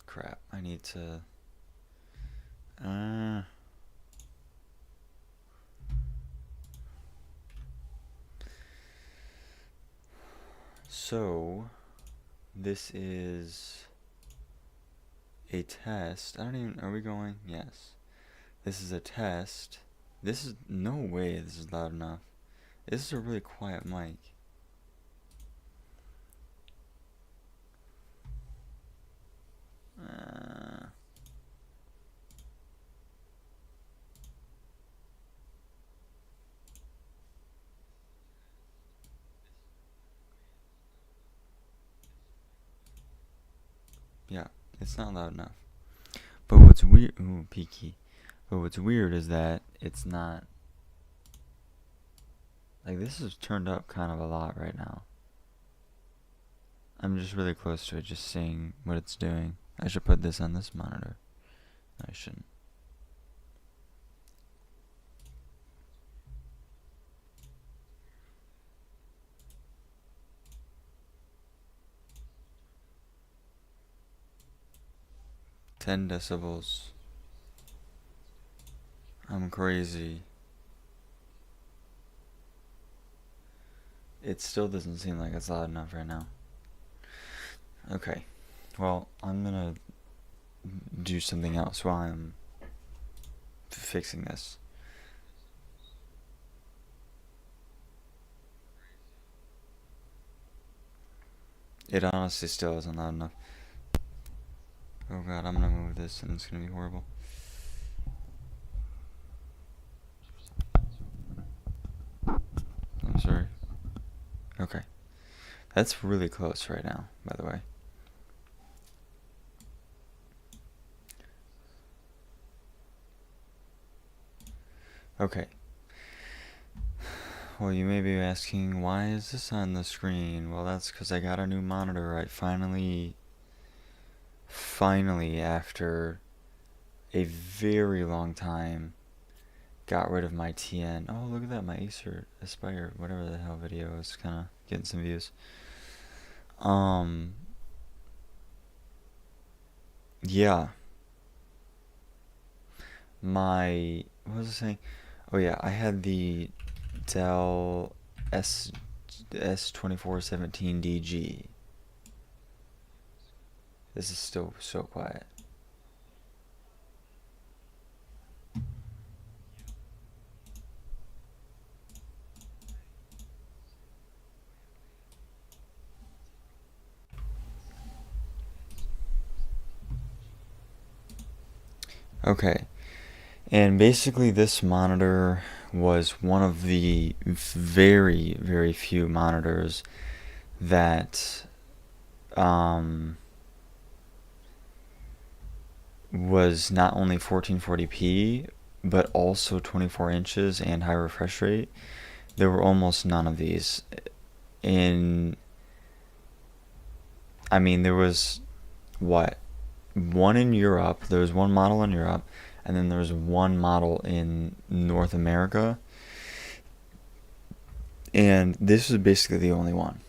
Crap. I need to... Uh... So, this is a test. I don't even... Are we going? Yes. This is a test. This is... No way this is loud enough. This is a really quiet mic. Yeah, it's not loud enough. But what's weird... Ooh, peaky. But what's weird is that it's not... Like, this is turned up kind of a lot right now. I'm just really close to it, just seeing what it's doing. I should put this on this monitor. No, I shouldn't. Ten decibels. I'm crazy. It still doesn't seem like it's loud enough right now. Okay. Well, I'm gonna do something else while I'm fixing this. It honestly still isn't loud enough. Oh god, I'm gonna move this and it's gonna be horrible. I'm sorry. Okay. That's really close right now, by the way. Okay. Well, you may be asking, why is this on the screen? Well, that's because I got a new monitor. I finally, after a very long time, got rid of my TN. Oh, look at that, my Acer Aspire, whatever the hell video is kind of getting some views. Yeah. What was I saying? Oh yeah, I had the Dell S2417DG. This is still so quiet. Okay, and basically this monitor was one of the very, very few monitors that was not only 1440p but also 24 inches and high refresh rate. There were almost none of these. I mean, there was one in Europe. There was one model in Europe, and then there was one model in North America. And this was basically the only one.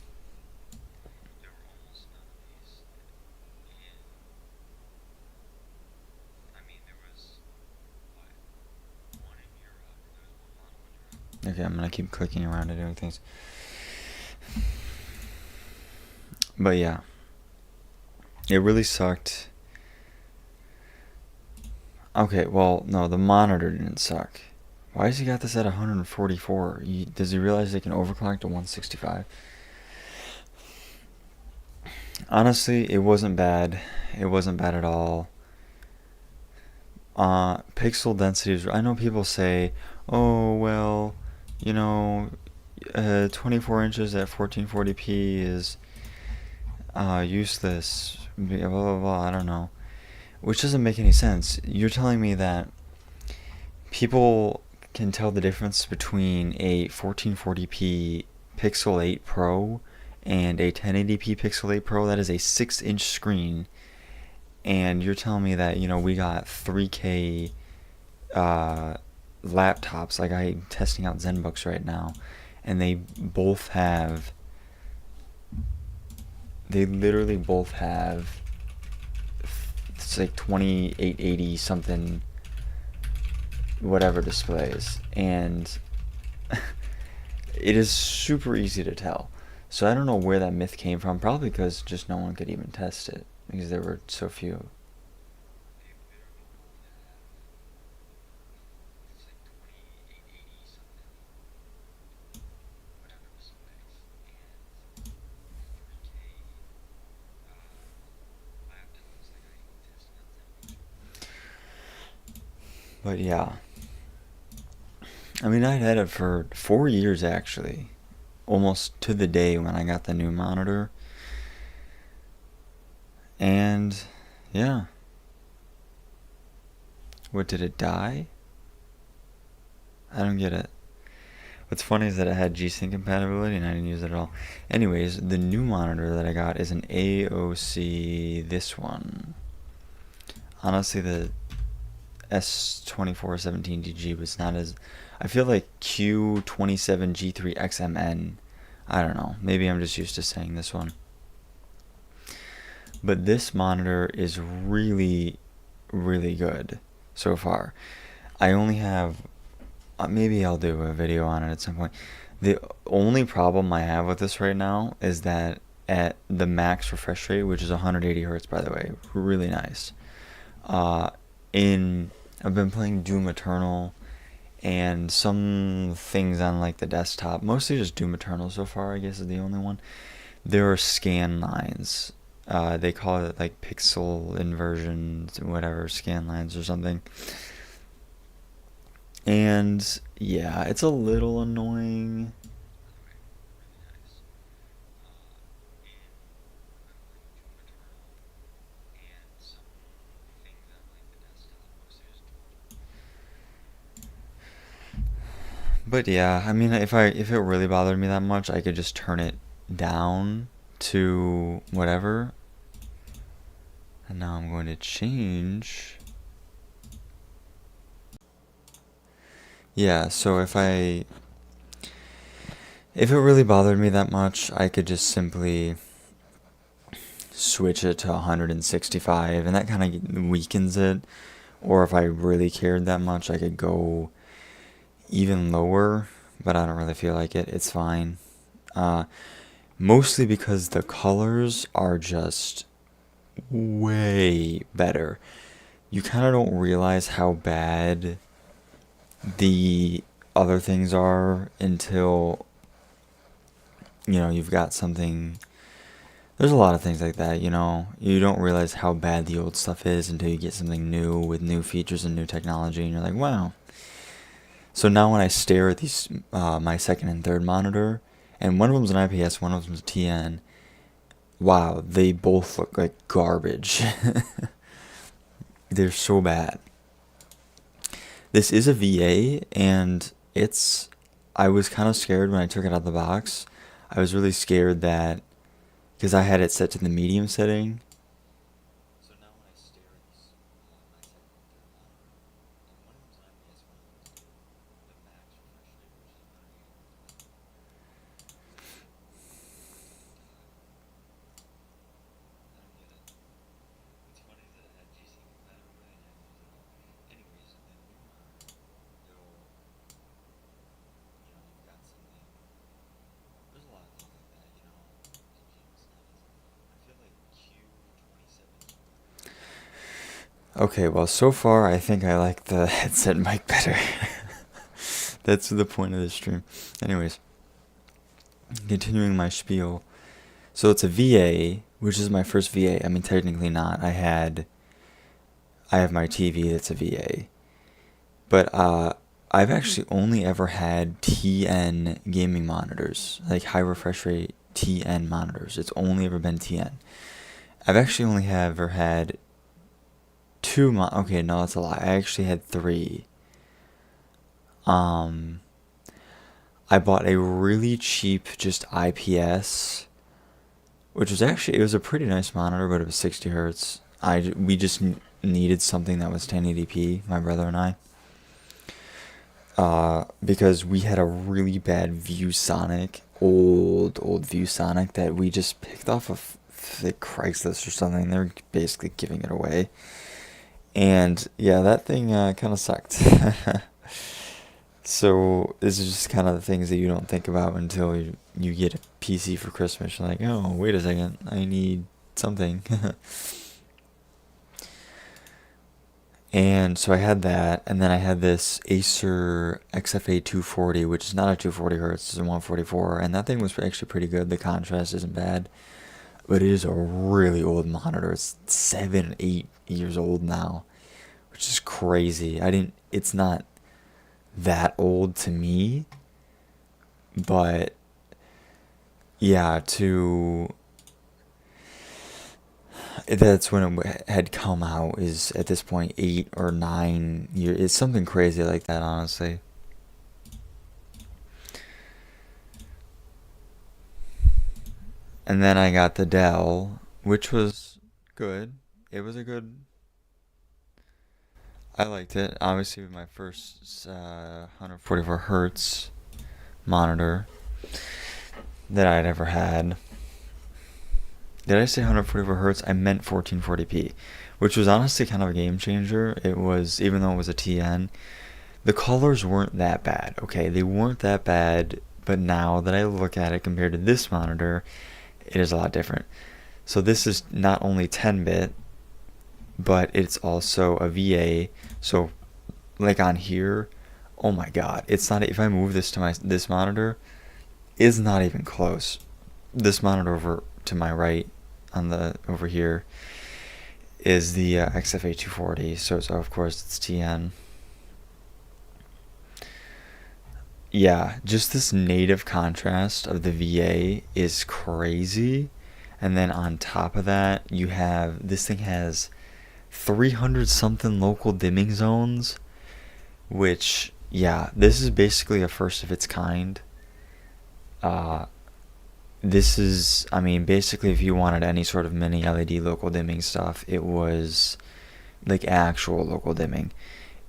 Okay, I'm gonna keep clicking around and doing things. But yeah, it really sucked. Okay, well, no, the monitor didn't suck. Why has he got this at 144? Does he realize they can overclock to 165? Honestly, it wasn't bad. It wasn't bad at all. Pixel densities. I know people say, oh, well, 24 inches at 1440p is useless. Blah, blah, blah, I don't know. Which doesn't make any sense. You're telling me that people can tell the difference between a 1440p Pixel 8 Pro and a 1080p Pixel 8 Pro. That is a 6-inch screen. And you're telling me that, we got 3K laptops, like I'm testing out ZenBooks right now, and they literally both have It's like 2880 something, whatever displays, and it is super easy to tell. So I don't know where that myth came from. Probably because just no one could even test it because there were so few. But yeah, I mean, I'd had it for 4 years actually, almost to the day when I got the new monitor. And yeah, what, did it die? I don't get it. What's funny is that it had G-Sync compatibility and I didn't use it at all. Anyways, the new monitor that I got is an AOC, this one. Honestly, the S2417DG was not as... I feel like Q27G3XMN. I don't know. Maybe I'm just used to saying this one. But this monitor is really, really good so far. I only have... maybe I'll do a video on it at some point. The only problem I have with this right now is that at the max refresh rate, which is 180 hertz, by the way, really nice. I've been playing Doom Eternal and some things on like the desktop, mostly just Doom Eternal so far, I guess is the only one. There are scan lines. They call it like pixel inversion, whatever, scan lines or something. And yeah, it's a little annoying. But yeah, I mean, if it really bothered me that much, I could just turn it down to whatever. And now I'm going to change. Yeah, so if it really bothered me that much, I could just simply switch it to 165, and that kind of weakens it. Or if I really cared that much, I could go even lower, but I don't really feel like it. It's fine. Mostly because the colors are just way better. You kind of don't realize how bad the other things are until, you've got something. There's a lot of things like that, you don't realize how bad the old stuff is until you get something new with new features and new technology, and you're like, wow. So now when I stare at these my second and third monitor, and one of them's an IPS, one of them's a TN, wow, they both look like garbage. They're so bad. This is a VA, and I was kind of scared when I took it out of the box. I was really scared that, because I had it set to the medium setting. So now when I stare at these, my second and third monitor, and one of them's an IPS, one of them's the max refresh rate, which is 180. What's funny is that it had G-Sync compatibility and I didn't use it at all. Anyways, the new monitor, you've got something. There's a lot of things like that, I feel like Q27. Okay, well, so far I think I like the headset mic better. That's the point of this stream. Anyways, continuing my spiel. So it's a VA, which is my first VA. I mean, technically not. I have my TV that's a VA. But I've actually only ever had TN gaming monitors, like high refresh rate TN monitors. It's only ever been TN. I've actually only ever had okay, no, that's a lie. I actually had 3. I bought a really cheap just IPS, which was it was a pretty nice monitor, but it was 60 hertz. We just needed something that was 1080p, my brother and I. Because we had a really bad ViewSonic, old ViewSonic that we just picked off of like Craigslist or something. They're basically giving it away. And yeah, that thing kind of sucked. So this is just kind of the things that you don't think about until you get a PC for Christmas. You're like, oh, wait a second, I need something. And so I had that, and then I had this Acer XFA 240, which is not a 240 hertz, it's a 144, and that thing was actually pretty good. The contrast isn't bad, but it is a really old monitor. It's 7, 8 years old now, which is crazy. It's not that old to me, but yeah, that's when it had come out, is at this point 8 or 9 years. It's something crazy like that, honestly. And then I got the Dell, which was good. It was a good. I liked it. Obviously, with my first 144 hertz monitor that I'd ever had. Did I say 144 hertz? I meant 1440p, which was honestly kind of a game changer. It was, even though it was a TN, the colors weren't that bad. Okay, they weren't that bad, but now that I look at it compared to this monitor, it is a lot different. So this is not only 10-bit, but it's also a VA. So like on here, oh my god, it's not, if I move this to this monitor, it's not even close. This monitor over to my right, over here, is the XFA 240. So of course it's TN. Yeah, just this native contrast of the VA is crazy. And then on top of that, you have, this thing has 300 something local dimming zones, which, yeah, this is basically a first of its kind. This is, I mean, basically if you wanted any sort of mini LED local dimming stuff, it was like actual local dimming.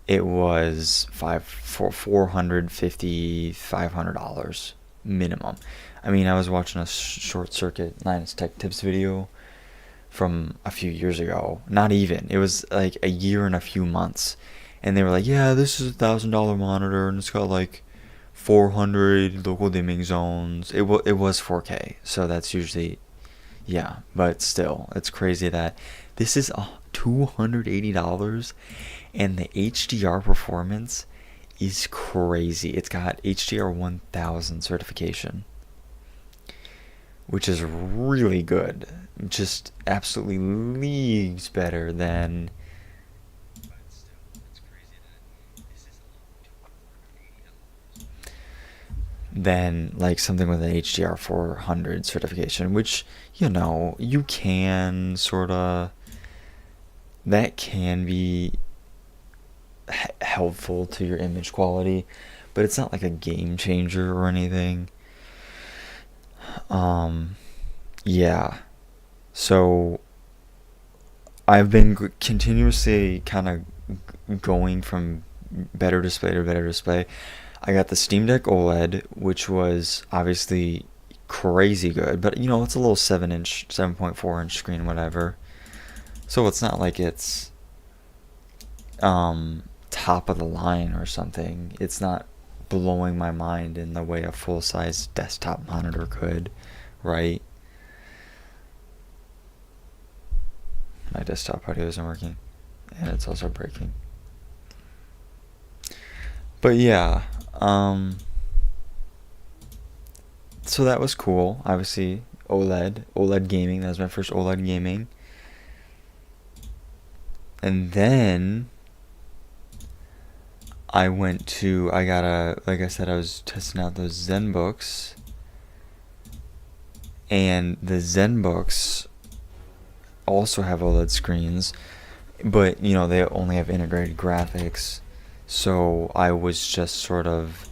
It was $450-$500 minimum. I mean, I was watching a short circuit Linus Tech Tips video from a few years ago. Not even. It was like a year and a few months. And they were like, yeah, this is $1,000 monitor and it's got like 400 local dimming zones. It was 4K, so that's usually, yeah, but still, it's crazy that this is $280 and the HDR performance is crazy. It's got HDR 1000 certification, which is really good. Just absolutely leagues better than. Than like something with an HDR 400 certification, which, you can sort of, that can be helpful to your image quality, but it's not like a game changer or anything. Yeah. So I've been continuously kind of going from better display to better display. I got the Steam Deck OLED, which was obviously crazy good, but it's a little 7.4 inch screen, whatever. So it's not like it's top of the line or something. It's not blowing my mind in the way a full size desktop monitor could, right? My desktop audio isn't working, and it's also breaking. But yeah, so that was cool. Obviously, OLED gaming. That was my first OLED gaming. And then I like I said, I was testing out those ZenBooks. And the ZenBooks also have OLED screens, but they only have integrated graphics. So I was just sort of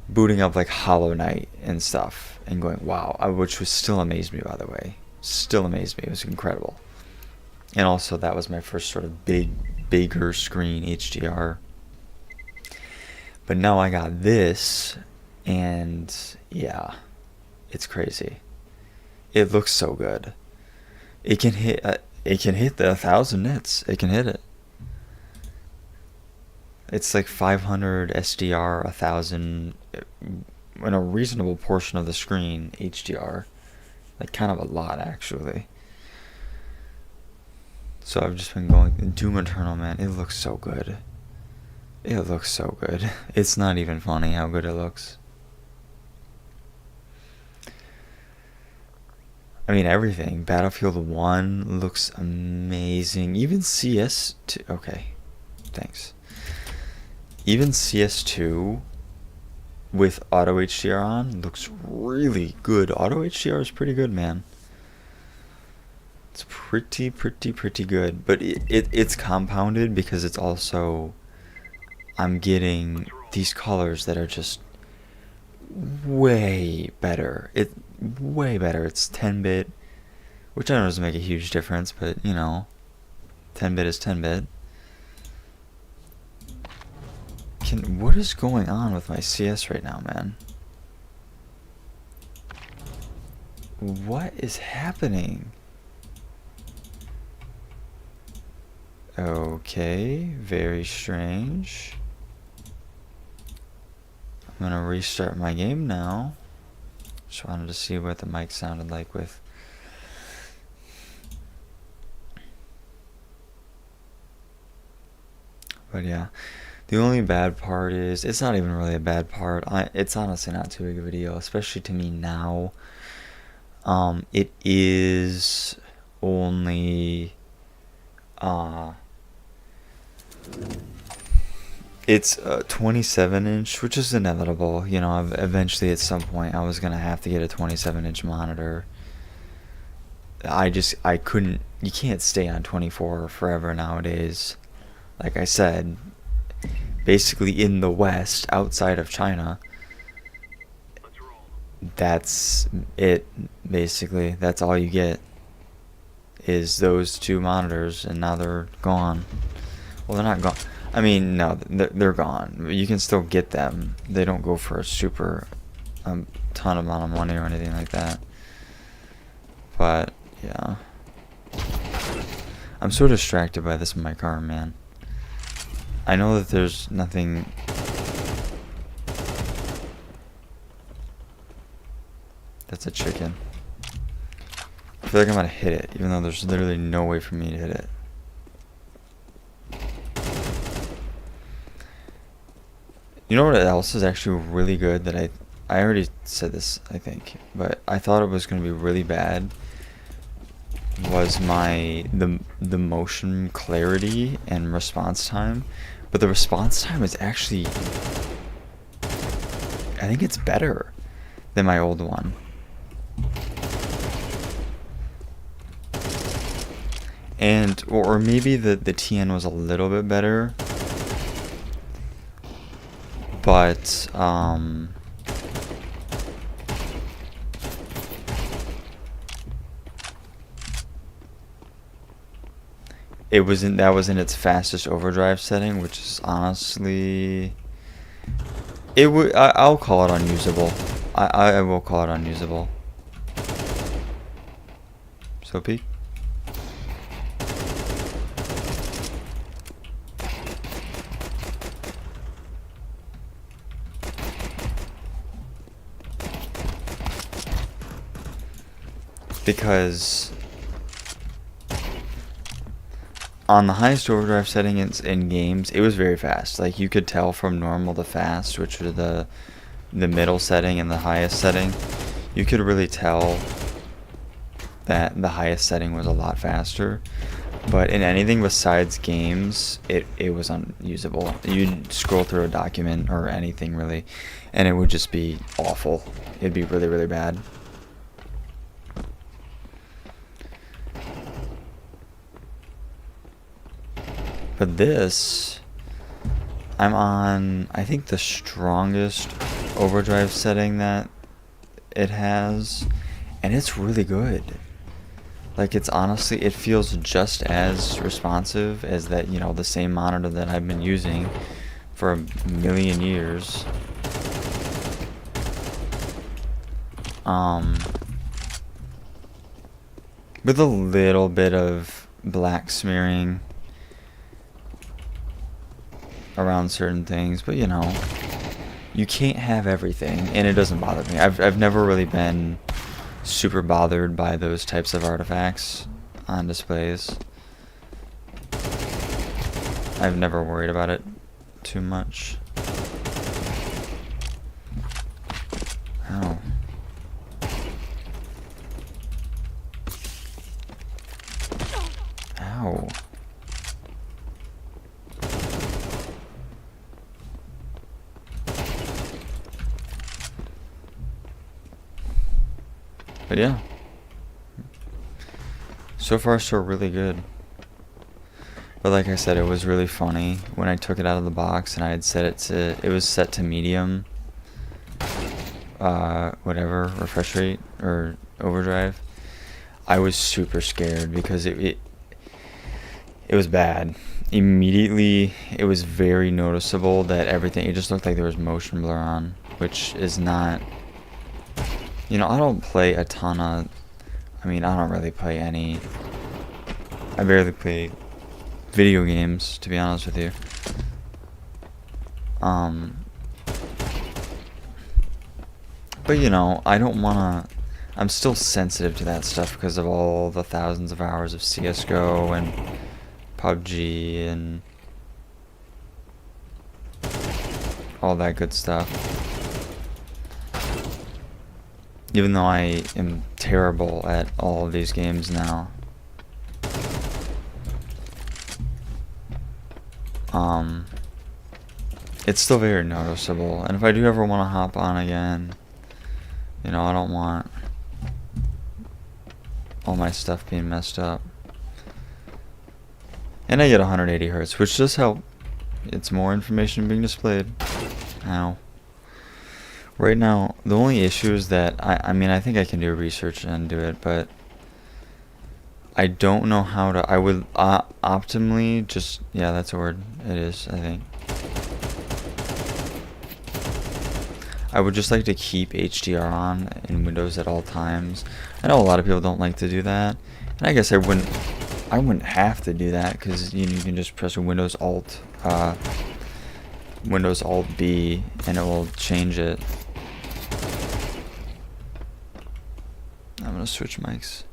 booting up like Hollow Knight and stuff and going, wow, which was still amazed me, by the way. Still amazed me. It was incredible. And also that was my first sort of bigger screen HDR. But now I got this, and yeah, it's crazy. It looks so good. It can hit. It can hit the 1,000 nits. It can hit it. It's like 500 SDR, 1,000, in a reasonable portion of the screen HDR. Like kind of a lot actually. So I've just been going Doom Eternal, man. It looks so good. It looks so good. It's not even funny how good it looks. I mean, everything. Battlefield 1 looks amazing. Even CS2. Okay, thanks. Even CS2 with auto HDR on looks really good. Auto HDR is pretty good, man. It's pretty good. But it's compounded because it's also... I'm getting these colors that are just way better. Way better. It's 10-bit, which I know doesn't make a huge difference, but you know, 10-bit is 10-bit. What is going on with my CS right now, man? What is happening? Okay, very strange. I'm gonna restart my game now. Just wanted to see what the mic sounded like with. But yeah, the only bad part is, it's not even really a bad part. It's honestly not too big of a deal, especially to me now. It is only, it's a 27-inch, which is inevitable. You know, eventually at some point I was gonna have to get a 27-inch monitor. I couldn't. You can't stay on 24 forever nowadays. Like I said, basically in the West, outside of China, that's it. Basically, that's all you get is those two monitors, and now they're gone. Well, they're not gone. I mean, no, they're gone. You can still get them. They don't go for a super ton amount of money or anything like that. But yeah, I'm so distracted by this mic arm, man. I know that there's nothing. That's a chicken. I feel like I'm gonna hit it, even though there's literally no way for me to hit it. You know what else is actually really good that I already said this, I think, but I thought it was gonna be really bad, was the motion clarity and response time. But the response time is actually, I think it's better than my old one. And or maybe the TN was a little bit better, but that was in its fastest overdrive setting, which is honestly, I'll call it unusable. I will call it unusable. So peek. Because on the highest overdrive setting in games, it was very fast. Like, you could tell from normal to fast, which are the middle setting and the highest setting. You could really tell that the highest setting was a lot faster. But in anything besides games, it was unusable. You'd scroll through a document or anything really, and it would just be awful. It'd be really, really bad. But this, I'm on, I think, the strongest overdrive setting that it has, and it's really good. Like, it's honestly, it feels just as responsive as that, you know, the same monitor that I've been using for a million years. with a little bit of black smearing around certain things, but you know, you can't have everything, and it doesn't bother me. I've never really been super bothered by those types of artifacts on displays. I've never worried about it too much. Ow. Ow. But yeah, so far so really good. But like I said, it was really funny when I took it out of the box and I had set it to, it was set to medium, whatever, refresh rate or overdrive. I was super scared because it was bad. Immediately, it was very noticeable that everything, it just looked like there was motion blur on, which is not, you know, I don't play a ton of, I mean, I don't really play any, I barely play video games, to be honest with you. But you know, I don't wanna, I'm still sensitive to that stuff because of all the thousands of hours of CSGO and PUBG and all that good stuff. Even though I am terrible at all of these games now. It's still very noticeable. And if I do ever want to hop on again, you know, I don't want all my stuff being messed up. And I get 180 hertz, which does help. It's more information being displayed. Ow. Right now, the only issue is that, I mean, I think I can do research and do it, but I don't know how to, I would optimally just, yeah, that's a word, it is, I think. I would just like to keep HDR on in Windows at all times. I know a lot of people don't like to do that, and I guess I wouldn't have to do that, because you can just press Windows Alt B, and it will change it. I'm gonna switch mics.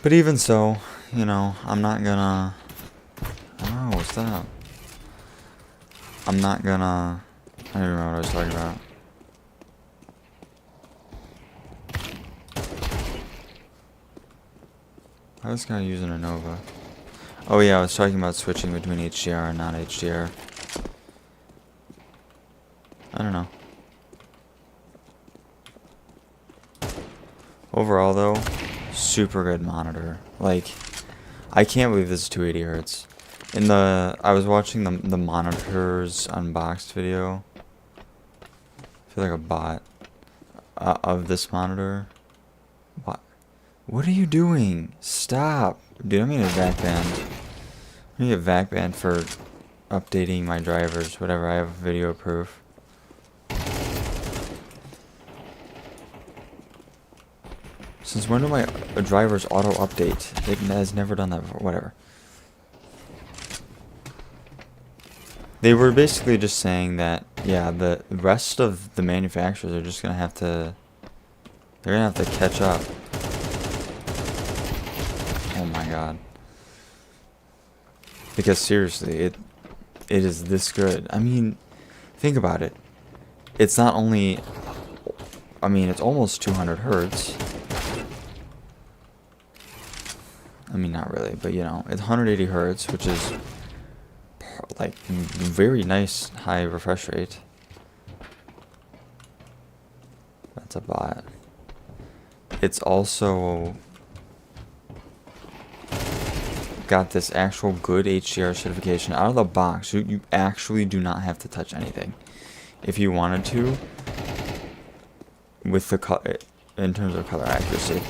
But even so, you know, I'm not gonna, oh, what's that? I'm not gonna, I don't even know what I was talking about. I was kind of using a Nova. Oh yeah, I was talking about switching between HDR and not HDR. I don't know. Overall though, super good monitor. Like, I can't believe this is 280 hertz. I was watching the monitors unboxed video. I feel like a bot of this monitor. What are you doing? Stop. Dude, I'm gonna get VAC banned. I'm gonna get VAC banned for updating my drivers, whatever. I have video proof. Since when do my drivers auto-update? It has never done that before. Whatever. They were basically just saying that, yeah, the rest of the manufacturers are just gonna have to... They're gonna have to catch up. Oh my god. Because seriously, it is this good. I mean, think about it. It's not only... I mean, it's almost 200 hertz. I mean, not really, but you know, it's 180 hertz, which is like very nice high refresh rate. That's a bot. It's also got this actual good HDR certification out of the box. You actually do not have to touch anything. If you wanted to, with the color, in terms of color accuracy,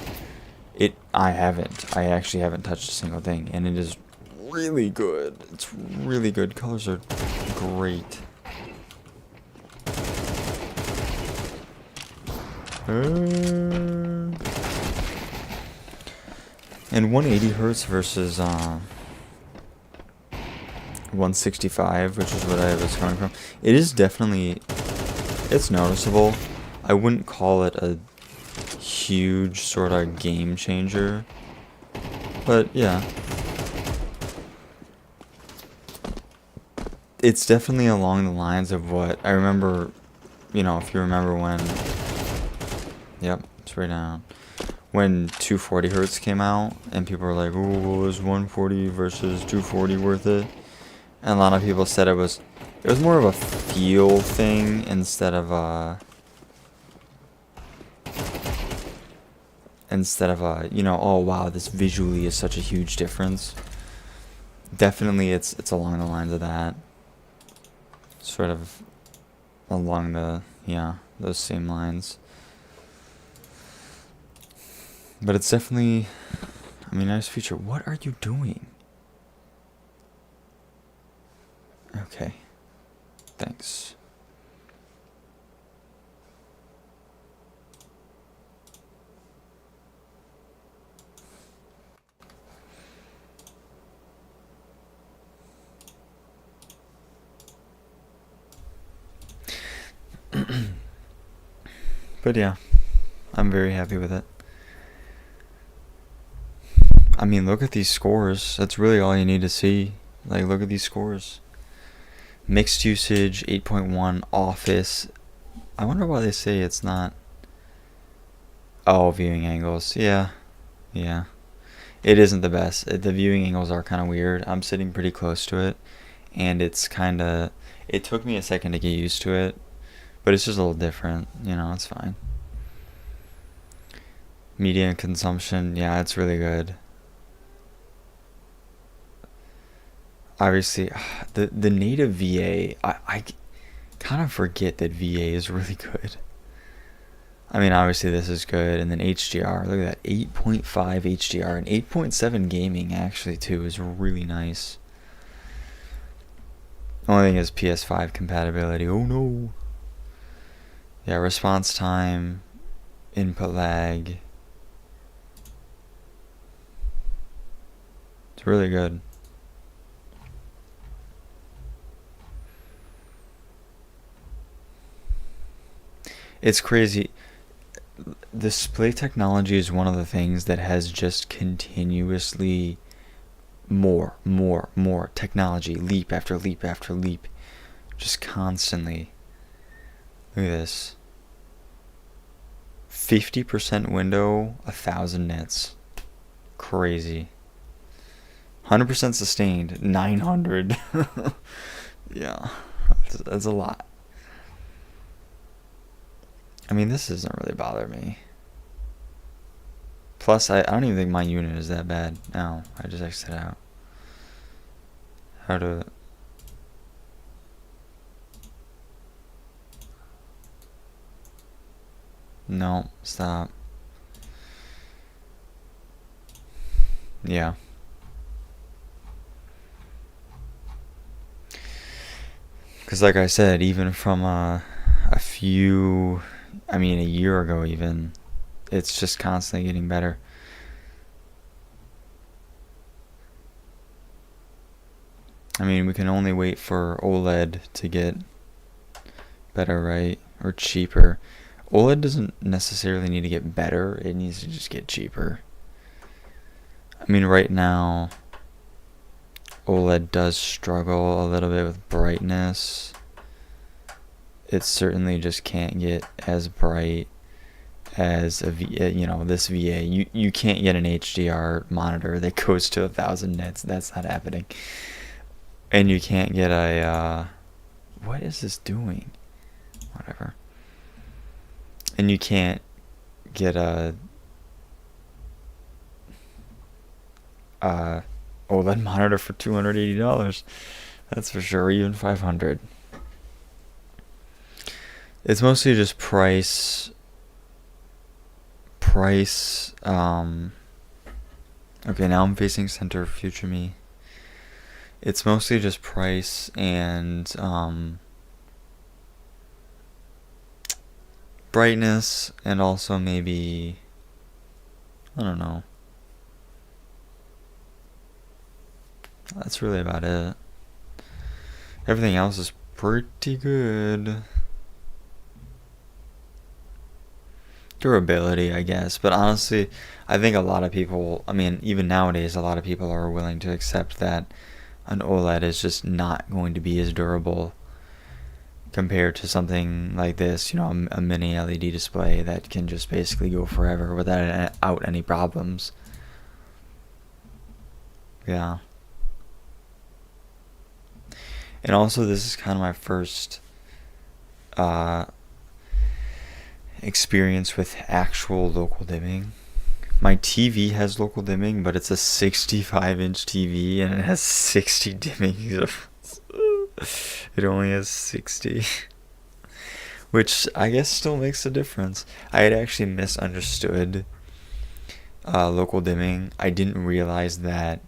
I actually haven't touched a single thing, and it is really good. It's really good. Colors are great. And 180 hertz versus 165, which is what I was coming from. It is definitely, it's noticeable. I wouldn't call it a huge sort of game changer, but yeah. It's definitely along the lines of what I remember, you know, if you remember when, yep, it's right down. When 240 hertz came out, and people were like, "Ooh, is 140 versus 240 worth it?" And a lot of people said it was more of a feel thing instead of a, you know, oh wow, this visually is such a huge difference. Definitely, it's along the lines of that, sort of along the, yeah, those same lines. But it's definitely, I mean, nice feature. What are you doing? Okay. Thanks. But yeah, I'm very happy with it. I mean, look at these scores. That's really all you need to see. Like, look at these scores. Mixed usage, 8.1, office. I wonder why they say it's not. Oh, viewing angles. Yeah. Yeah. It isn't the best. The viewing angles are kind of weird. I'm sitting pretty close to it, and it's kind of. It took me a second to get used to it, but it's just a little different. You know, it's fine. Media consumption, yeah, it's really good. Obviously, the native VA, I kind of forget that VA is really good. I mean, obviously this is good, and then HDR, look at that, 8.5 HDR, and 8.7 gaming actually too is really nice. Only thing is PS5 compatibility. Oh no. Yeah, response time, input lag. It's really good. It's crazy. Display technology is one of the things that has just continuously more technology, leap after leap after leap, just constantly. Look at this. 50% window, 1,000 nits. Crazy. 100% sustained, 900. Yeah, that's a lot. I mean, this doesn't really bother me. Plus, I don't even think my unit is that bad now. I just exited out. How to... No, stop. Yeah. Because like I said, even from a few... I mean, a year ago even, it's just constantly getting better. I mean, we can only wait for OLED to get better, right? Or cheaper. OLED doesn't necessarily need to get better, it needs to just get cheaper. I mean, right now, OLED does struggle a little bit with brightness. It certainly just can't get as bright as you know, this VA. You can't get an HDR monitor that goes to 1,000 nits. That's not happening. And you can't get a what is this doing? Whatever. And you can't get a OLED monitor for $280. That's for sure, even 500. It's mostly just price. Okay, now I'm facing center, future me. It's mostly just price and brightness, and also maybe, I don't know. That's really about it. Everything else is pretty good. Durability, I guess. But honestly, I think a lot of people, I mean, even nowadays, a lot of people are willing to accept that an OLED is just not going to be as durable compared to something like this, a mini LED display that can just basically go forever without any problems. Yeah. And also, this is kind of my first uh, experience with actual local dimming. My TV has local dimming, but it's a 65-inch TV and it has 60 dimming zones. It only has 60. Which I guess still makes a difference. I had actually misunderstood local dimming. I didn't realize that.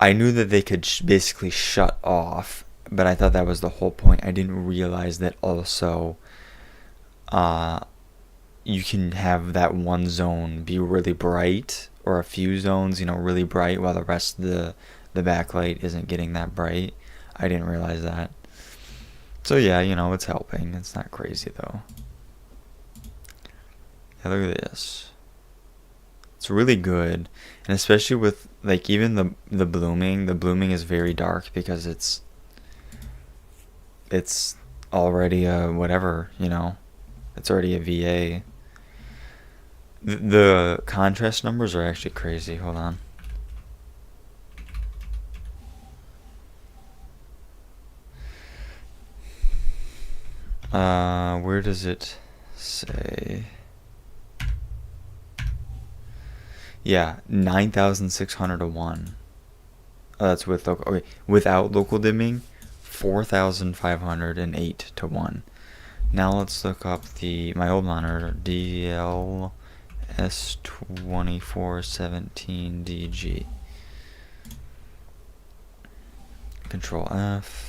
I knew that they could basically shut off, but I thought that was the whole point. I didn't realize that also you can have that one zone be really bright, or a few zones, really bright, while the rest of the backlight isn't getting that bright. I didn't realize that. So yeah, it's helping. It's not crazy though. Yeah, look at this. It's really good, and especially with like even the blooming. The blooming is very dark because it's already a whatever, It's already a VA. The contrast numbers are actually crazy. Hold on. Where does it say? Yeah, 9,600 to 1. Oh, that's with local. Okay, without local dimming, 4,508 to 1. Now let's look up my old monitor, DLS2417DG. Control F.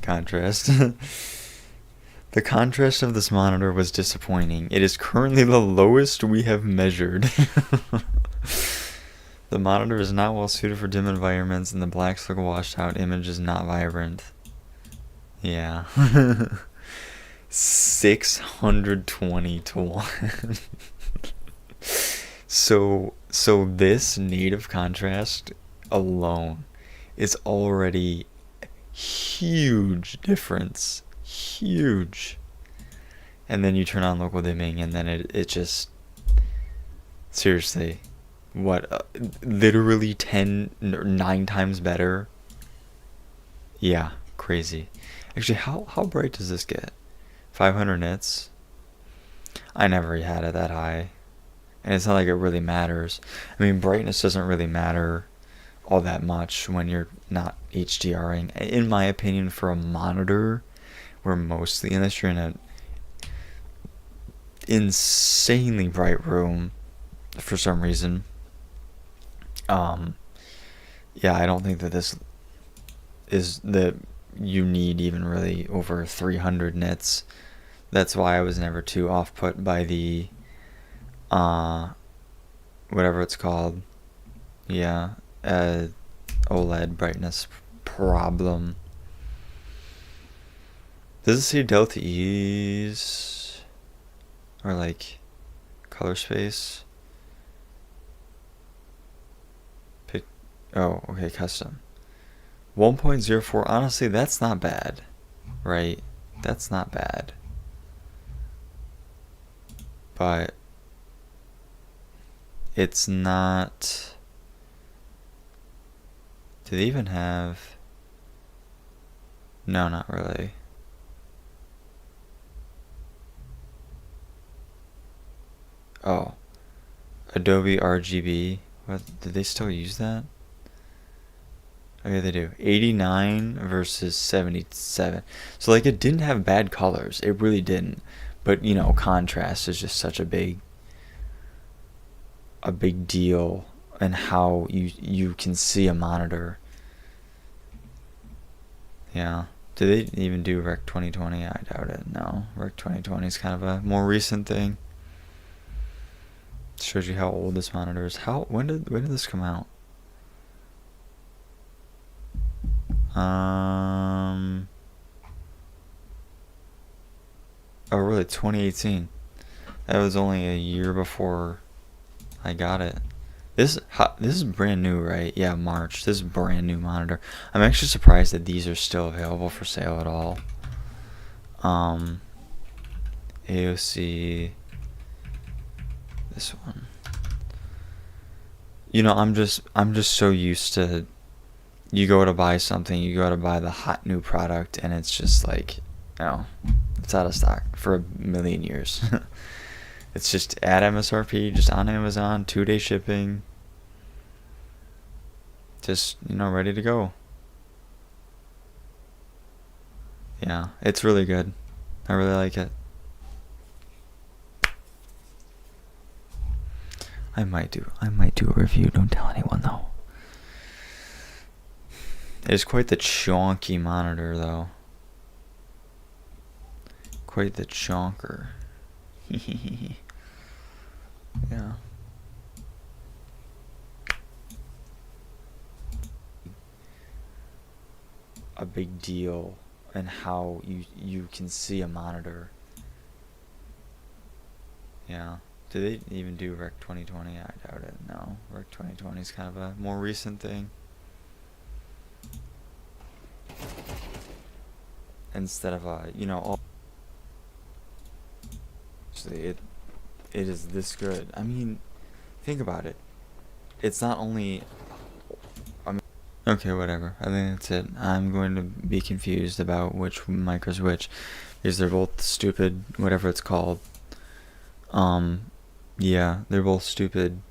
Contrast. The contrast of this monitor was disappointing. It is currently the lowest we have measured. The monitor is not well suited for dim environments, and the blacks look washed out. Image is not vibrant. Yeah. 620 to 1. So this native contrast alone is already huge difference. Huge. And then you turn on local dimming, and then it just, seriously, what, literally 9 times better. Yeah, crazy. Actually, how bright does this get? 500 nits. I never had it that high, and it's not like it really matters. I mean, brightness doesn't really matter all that much when you're not HDRing, in my opinion. For a monitor, where mostly, unless you're in an insanely bright room for some reason, yeah, I don't think that this is that you need even really over 300 nits. That's why I was never too off put by the whatever it's called, yeah, OLED brightness problem. Does it say delta E's or like color space? Pick. Oh, okay, custom. 1.04. Honestly, that's not bad, right? That's not bad. But it's not. Do they even have? No, not really. Oh, Adobe RGB. What, did they still use that? Okay, they do. 89 versus 77. So like, it didn't have bad colors. It really didn't. But contrast is just such a big a big deal in how you can see a monitor. Yeah. Do they even do Rec 2020? I doubt it. No. Rec 2020 is kind of a more recent thing. Shows you how old this monitor is. When did this come out? Oh really, 2018. That was only a year before I got it. This is brand new, right? Yeah, March. This is a brand new monitor. I'm actually surprised that these are still available for sale at all. AOC. This one. I'm just so used to, you go to buy something, you go to buy the hot new product, and it's just like, it's out of stock for a million years. It's just at MSRP, just on Amazon, 2-day shipping. Just, ready to go. Yeah, it's really good. I really like it. I might do a review. Don't tell anyone though. It's quite the chonky monitor though. Quite the chonker. Yeah. A big deal in how you can see a monitor. Yeah. Do they even do Rec 2020? I doubt it. No. Rec 2020 is kind of a more recent thing. Instead of actually it is this good. I mean, think about it. It's not only, okay, whatever. I think that's it. I'm going to be confused about which mic is which, because they're both stupid, whatever it's called. Yeah, they're both stupid.